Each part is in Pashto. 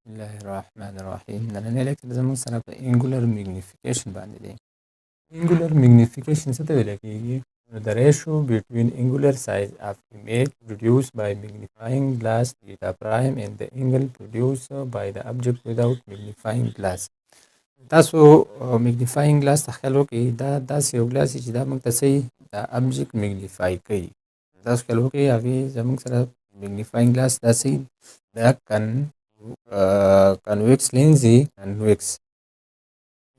بسم الله الرحمن الرحیم. نننی لیکچر زموږ سره په انګولر میګنیفیکیشن باندې دی. انګولر میګنیفیکیشن څه ته ویل کېږي؟ The ratio between angular size of image produced by magnifying glass theta prime and the angle produced by the object without magnifying glass. تاسو میګنیفاینګ ګلاس ته خیال وکړئ، دا داسې یو ګلاس چې دا موږ ته څه دا ابجیکټ میګنیفای کوي. تاسو خیال وکړئ هغې زموږ سره میګنیفاینګ ګلاس داسې دا کنویکس لینز دی، کنویکس.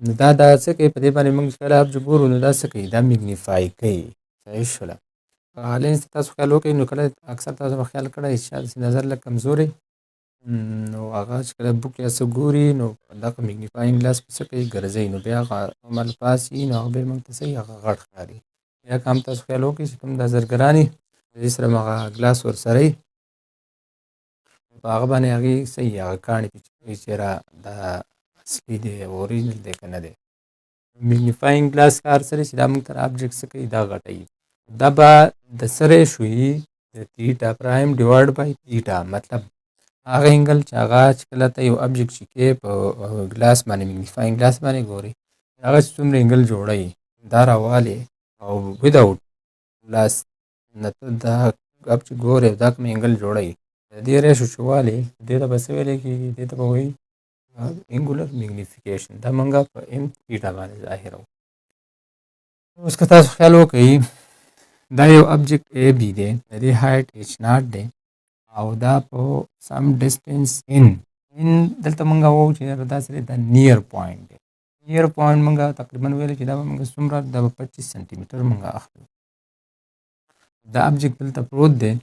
نو دا څه کوي، په دې باندې موږ کله ابجیکټ ګورو نو دا څه کوي، دا میګنیفای کوي. صحیح شوله. لینز ته تاسو خیال وکړئ نو کله اکثر تاسو به خیال کړی چې شاید نظر لږ کمزوری نو هغه چې کله بوک یا څه ګوري نو دغه میګنیفاینګ ګلاس په څه کوي، ګرځوي، نو بیا هغه عمل پاسي نو هغه بیا موږ ته څه هغه غټ ښکاري. یا که هم تاسو خیال وکړئ چې کوم دا زرګران دي د دې سره هغه ګلاس ورسره وي په هغه باندې هغې څه وي هغه کاڼي پې کوي چېرې دا اصلي دی اوریجنل دی که نه دی. میګنیفاینګ ګلاس کار سره چې دا موږ ته ابجیکټ څه کوي، دا غټوي. دا به د څه ریشو وي، د تیټا پرایم ډیوایډ بای تیټا. مطلب هغه انګل چې هغه چې کله ته یو ابجیکټ چې کې په ګلاس باندې میګنیفاینګ ګلاس باندې ګوري هغه چې څومره انګل جوړوي دا راوالی او وداوټ ګلاس نه ته دا ابجیکټ ګورې دا کوم انګل جوړوي د دې ریشو چې والی دې ته به څه ویلی کېږي، دې ته به وایي انګولر میګنیفیکیشن. دا موږ په ام تیټا باندې ظاهروو. اوس که تاسو خیال وکړئ دا یو ابجیکټ ای بي دی، د دې هایټ ایچ ناټ دی او دا په سم ډسټنس ان دلته موږ وایو چې دا سره دا نیر پوینټ دی. نیر پوینټ موږ تقریبا ویلی چې دا به موږ څومره دا به 25 سانتي میټر موږ اخلو. دا ابجیکټ دلته پروت دی.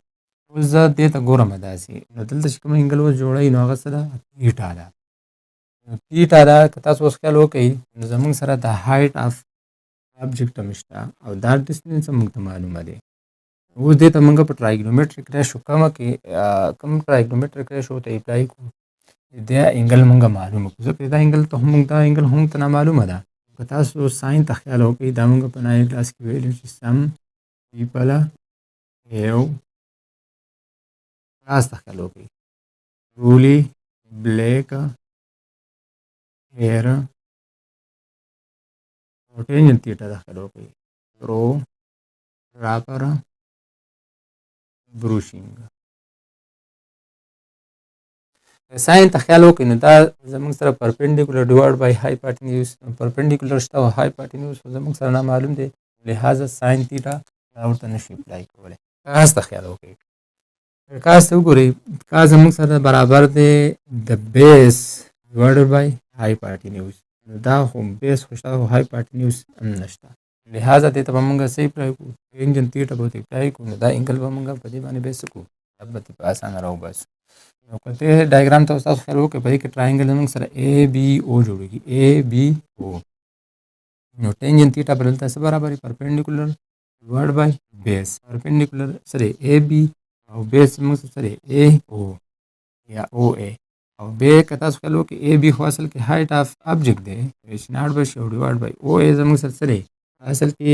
اوس زه دې ته ګورم داسې نو دلته چې کوم انګل اوس جوړوي نو هغه څه ده، تیټا ده. نو تیټا ده که تاسو اوس خیال وکړئ نو زموږ سره د هایټ اف ابجیکټ هم شته او دا ډسټنس هم موږ ته معلومه دی. اوس دې ته موږ په ټرایګنومیټریک ریشو کوم ټرایګنومیټریک ریشو ته اپلای کړو دا انګل موږ معلومه کړو، ځکه دا انګل ته هم دا انګل هم ته نامعلومه ده. که تاسو ساین ته خیال وکړئ دا موږ په نایي کلاس کې ویلو چې سم پیپل هیو کلاس ته خیال وکړئ رولی بلیک هیر او ټینجن تیټا ته خیال وکړئ رو راپر بروشینګ. ساین ته خیال وکړئ نو دا زموږ سره پرپینډیکولر ډیوایډ بای هایپاټینیوس، پرپینډیکولر شته او هایپاټینیوس زموږ سره نامعلوم دی، لہذا ساین تیټا دا ورته نشي اپلای کولی. کاس ته خیال وکړئ، کاس ته وګورئ کاس زموږ سره برابر دی د بیس ډیوایډ بای هایپاټینیوس. نو دا خو بیس خو شته خو هایپاټینیوس هم نشته، لہذا دې ته به موږ څه اپلای کړو، ټینجن تیټا به ورته اپلای کړو. نو دا انګل به موږ په دې باندې بیا څه کړو، دا به په اسانه راوباسو. نو که دې ډایګرام ته تاسو خیال وکړئ په دې کې ټرایانګل زموږ سره اے بي او جوړېږي، اے بي او. نو ټینجن تیټا به دلته څه برابر وي، پرپینډیکولر ډیوایډ بای بیس. پرپینډیکولر سره اے بي او بیس زموږ سره اے او یا او اے. او بیا که تاسو خیال وکړئ اے بي خو اصل کې هایټ اف ابجیکټ دی، ایچ ناټ به شي او ډیوایډ بای او اے زموږ سره څه دی، اصل کې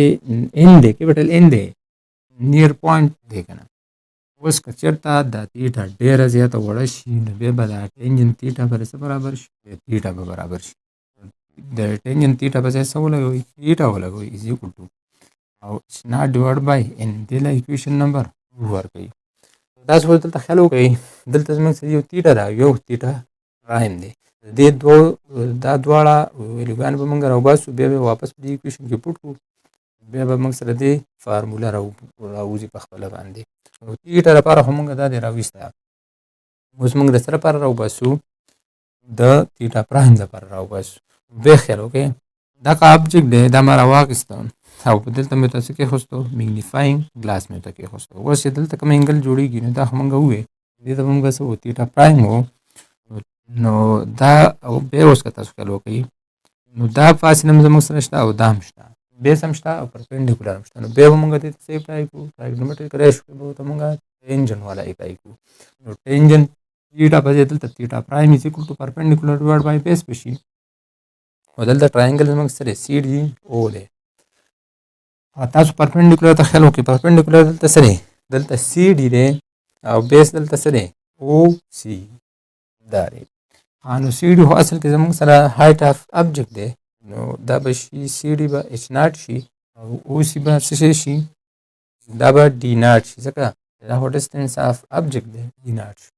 ان دی، کیپټل ان دی، نیر پوینټ دی که نه. اوس که چېرته دا تیټا ډېره زیاته وړه شي نو بیا به دا ټینجن تیټا به څه برابر شي، تیټا به برابر شي. د ټینجن تیټا په ځای څه ولګوئ، تیټا ولګوئ از ایکول ټو او ایچ ناټ ډیوایډ بای ان. دې له ایکویشن نمبر 2 ورکوي. تاسو خو دلته خیال وکړئ دلته زموږ سره یو تیټا ده یو تیټا پرایم دی، دې دا دواړه ویلوګانې به موږ راوباسو، بیا به واپس په دې ایکویشن کې پوټ کړو، بیا به موږ سره دې فارموله راوځي په خپله باندې. نو تیټا لپاره خو موږ دا دی راویسته. اوس موږ د څه لپاره راوباسو، د تیټا پرایم لپاره راوباسو. بیا خیال وکړئ دغه ابجیکټ دی دا ما راواخیسته او په دلته مې ورته څه کېښوستو، میګنیفاینګ ګلاس مې ورته کېښوستو. اوس چې دلته کوم انګل جوړېږي نو دا خو موږ ووایو دې ته به موږ څه وو، تیټا پرایم وو. نو دا او بیا اوس که تاسو خیال وکړئ نو دا فاصله هم زموږ سره شته او دا هم شته، بیس هم شته او پرپینډیکولر هم شته. نو بیا به موږ دې ته څه اپلای کړو، ټرایګنومیټریک ریشو کې به ورته موږ ټینجن والا اپلای کړو. نو ټینجن تیټا به دلته تیټا پرایم از ایکول ټو پرپینډیکولر ډیوایډ بای بیس به شي او دلته ټرایانګل زموږ سره سی ډي او دی. تاسو پرپینډیکولر ته خیال وکړئ، پرپینډیکولر دلته څه دی، دلته سی ډي دی او بیس دلته څه دی، او سی دا دی. نو سی ډي خو اصل کې زموږ سره هایټ اف ابجکټ دی نو دا به شي سی ډي به اچ ناټ شي او او سی به څه شي دا به ډي ناټ شي ځکه دا خو ډسټنس اف ابجکټ دی ډي ناټ شي.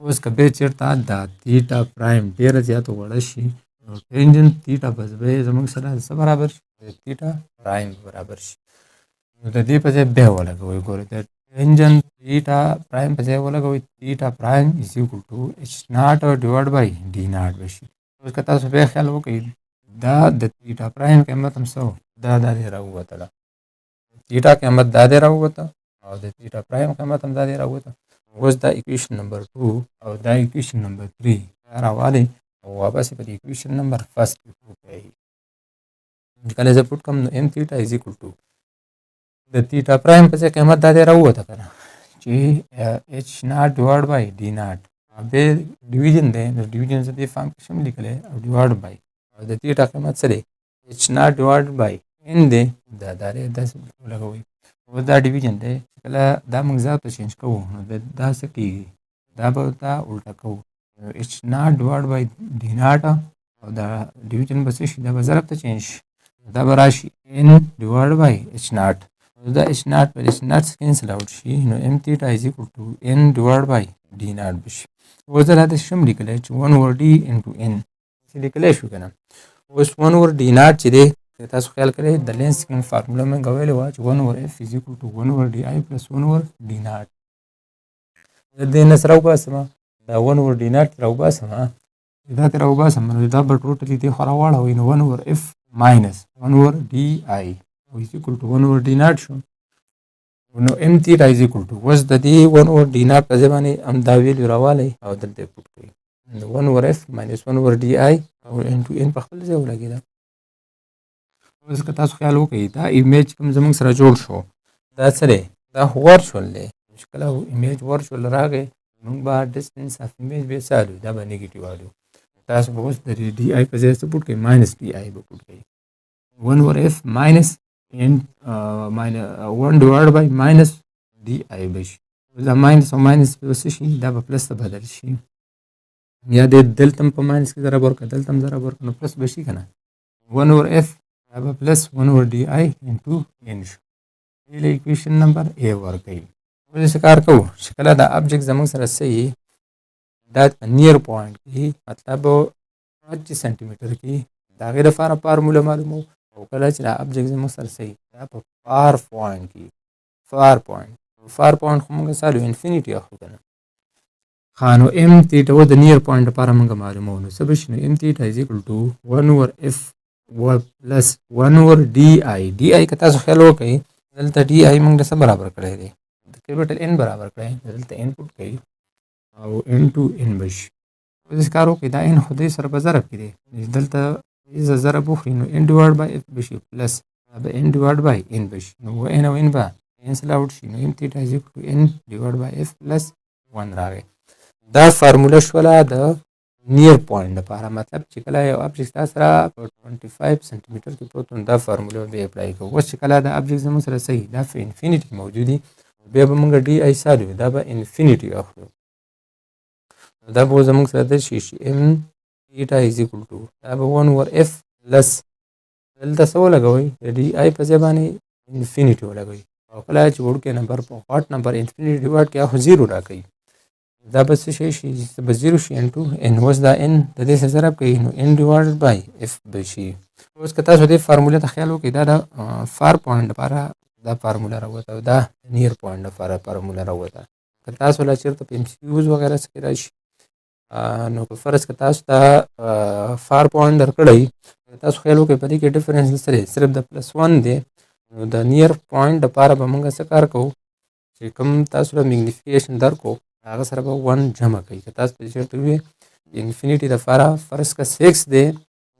اوس که بیا چېرته دا تیټا پرایم ډېره زیاته وړه شي نو ټینجن تیټا به زموږ سره څه برابر شي تیټا پرایم برابر شي. نو د دې په ځای بیا ولګوئ ګورئ د ټینجن تیټا پرایم په ځای ولګوئ تیټا پرایم از ایکول ټو اچ ناټ ډیوایډ بای ډي ناټ به شي. اوس که تاسو بیا خیال وکړئ دا د تیټا پرایم قیمت هم څه دا دې راووتله تیټا قیمت دا دې راووته او د تیټا پرایم قیمت هم دا دې راووته. اوس دا ایکویشن نمبر 2 او دا ایکویشن نمبر 3 راوالئ او واپس په ایکویشن نمبر فرست کې پروف کړئ. کله زه پوټ کوم نو ام تیټا از ایکول ټو د تیټا پرایم په ځای قیمت دا دې راووته که نه چې اچ ناټ ډیوایډ بای ډي ناټ بیا ډیویژن دی نو ډیویژن زه دې فارم کې شم لیکلی او ډیوایډ بای او د تیټا قیمت څه دی اچ ناټ ډیوایډ بای ان دی دا دی داسې لګوئ. اوس دا ډیویژن دی کله دا موږ ضرب ته چینج کوو نو دا څه کېږي دا به دا الټه کوو اچ ناټ ډیوایډ بای ډي ناټ او دا ډیویژن به څه شي دا به ضرب ته چینج شي دا به راشي ان ډیوایډ بای اچ ناټ دا اچ ناټ پر اچ ناټ کینسل آوټ شي نو ام تیټا از ایکول ټو ان ډیوایډ بای ډي ناټ به شي. اوس زه راته شم لیکلی چې 1 اوور ډي انټو ان چې لیکلی شو که نه. اوس 1 اوور ډي ناټ چې دی تاسو خیال کړئ د لینس سیکنډ فارموله مې ویلې وه چې 1 اوور اف از ایکول ټو 1 اوور ډي آی پلس 1 اوور ډي ناټ. زه دې نه څه راوباسم دا 1 اوور ډي ناټ راوباسم دا ترې راوباسم نو دا به ټوټلي دې خوا راواړوئ نو 1 اوور اف ماینس 1 اوور ډي آی از ایکول ټو 1 اوور ډي ناټ شو نو ام تیټا از ایکول ټو اوس د دې 1 اوور ډي ناټ په ځای باندې هم دا ویلیو راوالی او دلته یې پوټ کړئ 1 اوور اف ماینس 1 اوور ډي آی او انټو ان په خپل ځای ولګېده. اوس که تاسو خیال وکړئ دا ایمیج کوم زموږ سره جوړ شو دا څه دی دا ورچوال دی چې کله ایمیج ورچوال راغی موږ به ډسټنس اف ایمیج بیا څه الو دا به نیګیټیو الو. تاسو به اوس د ډي آی په ځای څه پوټ کړئ ماینس ډي آی به پوټ کړئ 1 اوور اف ماینس 1 ډیوایډ بای ماینس ډي آی به شي. دا ماینس او ماینس به څه شي دا به پلس ته بدل شي یا د دلته هم په ماینس کې ضرب ورکړه دلته هم ضرب ورکړه نو پلس به شي که نه 1 اوور اف دا به پلس 1 اوور ډي آی انټو ان شو. دې له ایکویشن نمبر ا ورکوي. اوس څه کار کوو چې کله دا ابجکټ زموږ سره څه وي دا په نیر پوینټ کې مطلب 25 سانتي میټر کې د هغې لپاره فارموله معلوموو او کله چې دا ابجکټ زموږ سره څه وي دا په فار پوینټ کې فار پوینټ خو موږ سالو انفینیټي اخلو که نه نو ام تیټا و د نیر پوینټ لپاره موږ معلوموو نو څه به شي نو ام تیټا از ایکول ټو 1 اوور اف پلس 1 اوور ډي آی ډي آی که تاسو خیال وکړئ دلته ډي آی موږ څه برابر کړی دی د کیپیټل ان برابر کړی دلته ان پوټ کړئ او انټو ان به شي. اوس کار وکړئ دا ان خو دې سره په ضرب کې دی دلته اذا ضرب وخوري نو ان ډیوایډ بای اف به شي پلس به ان ډیوایډ بای ان به شي نو ان او ان به کینسل آوټ شي نو ام تیټا از ایکول ټو ان ډیوایډ بای اف پلس 1 راغی. دا فارموله شوله د نیر پوینټ لپاره مطلب چې کله یو ابجکټ تاسو سره په 25 سانتي میټر کې پروت دا فارموله به اپلای کوو. اوس چې کله دا ابجکټ زموږ سره صحیح دا په انفینیټي موجود دي بیا به موږ ډي آی سالو دا به انفینیټي اخلو دا به زموږ سره د شي ام تیټا از ایکول ټو دا به 1 اوور اف پلس دلته څه ولګوئ د ډي آی په ځای باندې انفینیټي ولګوئ او کله چې وړوکی نمبر په غټ نمبر انفینیټي ډیوایډ کړي خو زیرو راکوي دا به څه شی شي به زیرو شي انټو ان اوس دا ان د دې سره ضرب کوي نو ان ډیوایډ بای اف به شي. اوس که تاسو دې فارموله ته خیال وکړئ دا د فار پوینټ لپاره دا فارموله راوته او دا نیر پوینټ لپاره فارموله راوته. که تاسو لا چېرته په ام سی کیوز وغیره څه کې راشي نو په فرض که تاسو ته فار پوینټ درکړی تاسو خیال وکړئ په دې کې ډفرنس سره صرف د پلس 1 دی نو د نیر پوینټ لپاره به موږ څه کار کوو چې کوم تاسو له میګنیفیکیشن درکو هغه سره به 1 جمع کوي. که تاسو په چېرته وي انفینیټي لپاره فرض که 6 دی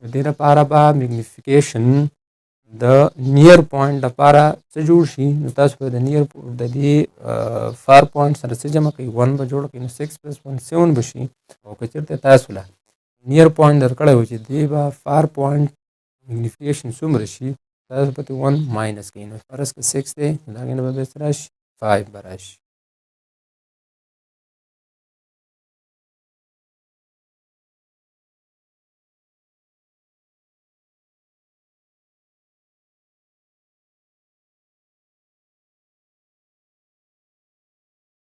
د دې لپاره به میګنیفیکیشن د نیر پوینټ لپاره څه جوړ شي نو تاسو به د نیر د دې فار پوینټ سره څه جمع کوي 1 به جوړ کړئ نو 6 پلس 1 7 به شي او که چېرته تاسو له نیر پوینټ درکړی و چې دې به فار پوینټ میګنیفیکیشن څومره شي تاسو به 1 ماینس کوئ نو فرض که 6 دی نو د هغې نه به بیا څه راشي 5 به راشي.